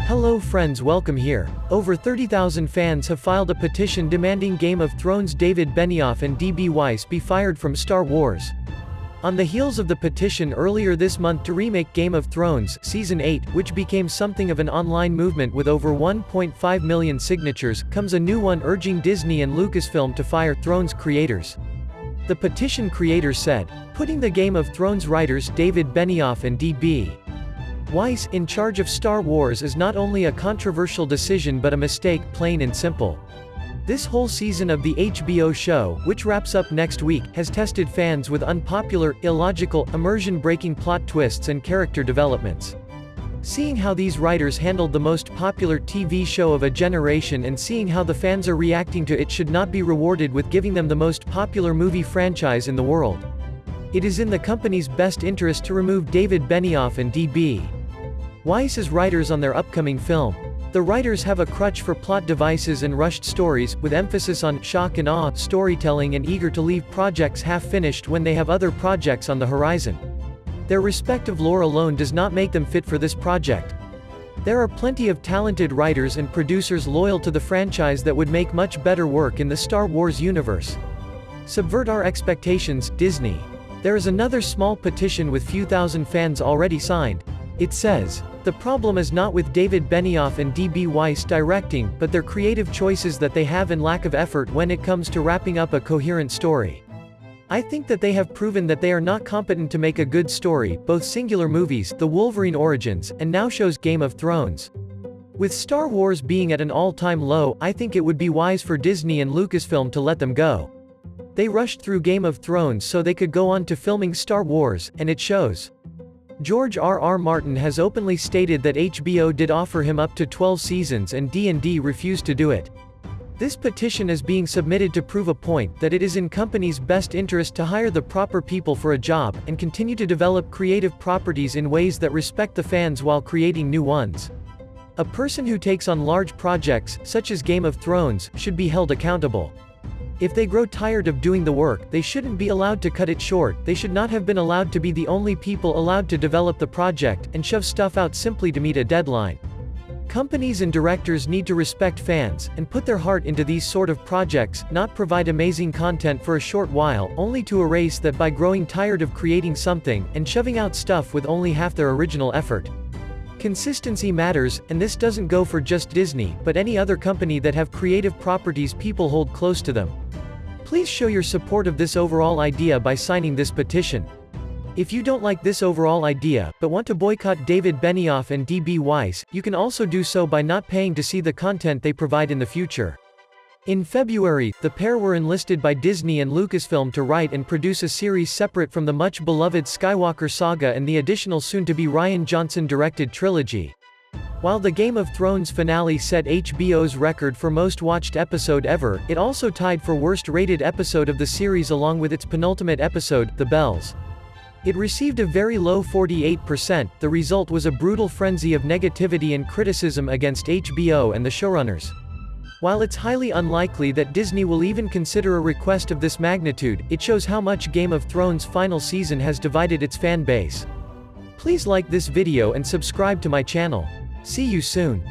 Hello friends, welcome here. Over 30,000 fans have filed a petition demanding Game of Thrones David Benioff and D.B. Weiss be fired from Star Wars. On the heels of the petition earlier this month to remake Game of Thrones Season 8, which became something of an online movement with over 1.5 million signatures, comes a new one urging Disney and Lucasfilm to fire Thrones creators. The petition creators said, putting the Game of Thrones writers David Benioff and D.B. Weiss in charge of Star Wars is not only a controversial decision but a mistake, plain and simple. This whole season of the HBO show, which wraps up next week, has tested fans with unpopular, illogical, immersion-breaking plot twists and character developments. Seeing how these writers handled the most popular TV show of a generation and seeing how the fans are reacting to it should not be rewarded with giving them the most popular movie franchise in the world. It is in the company's best interest to remove David Benioff and D.B. Weiss as writers on their upcoming film. The writers have a crutch for plot devices and rushed stories, with emphasis on shock and awe storytelling and eager to leave projects half-finished when they have other projects on the horizon. Their respective lore alone does not make them fit for this project. There are plenty of talented writers and producers loyal to the franchise that would make much better work in the Star Wars universe. Subvert our expectations, Disney. There is another small petition with few thousand fans already signed. It says, the problem is not with David Benioff and D.B. Weiss directing, but their creative choices that they have and lack of effort when it comes to wrapping up a coherent story. I think that they have proven that they are not competent to make a good story, both singular movies, The Wolverine Origins, and now shows Game of Thrones. With Star Wars being at an all-time low, I think it would be wise for Disney and Lucasfilm to let them go. They rushed through Game of Thrones so they could go on to filming Star Wars, and it shows. George R.R. Martin has openly stated that HBO did offer him up to 12 seasons and D&D refused to do it. This petition is being submitted to prove a point that it is in companies' best interest to hire the proper people for a job, and continue to develop creative properties in ways that respect the fans while creating new ones. A person who takes on large projects, such as Game of Thrones, should be held accountable. If they grow tired of doing the work, they shouldn't be allowed to cut it short. They should not have been allowed to be the only people allowed to develop the project, and shove stuff out simply to meet a deadline. Companies and directors need to respect fans, and put their heart into these sort of projects, not provide amazing content for a short while, only to erase that by growing tired of creating something, and shoving out stuff with only half their original effort. Consistency matters, and this doesn't go for just Disney, but any other company that have creative properties people hold close to them. Please show your support of this overall idea by signing this petition. If you don't like this overall idea, but want to boycott David Benioff and D.B. Weiss, you can also do so by not paying to see the content they provide in the future. In February, the pair were enlisted by Disney and Lucasfilm to write and produce a series separate from the much-beloved Skywalker saga and the additional soon-to-be Rian Johnson-directed trilogy. While the Game of Thrones finale set HBO's record for most-watched episode ever, it also tied for worst-rated episode of the series along with its penultimate episode, The Bells. It received a very low 48%. The result was a brutal frenzy of negativity and criticism against HBO and the showrunners. While it's highly unlikely that Disney will even consider a request of this magnitude, it shows how much Game of Thrones' final season has divided its fan base. Please like this video and subscribe to my channel. See you soon.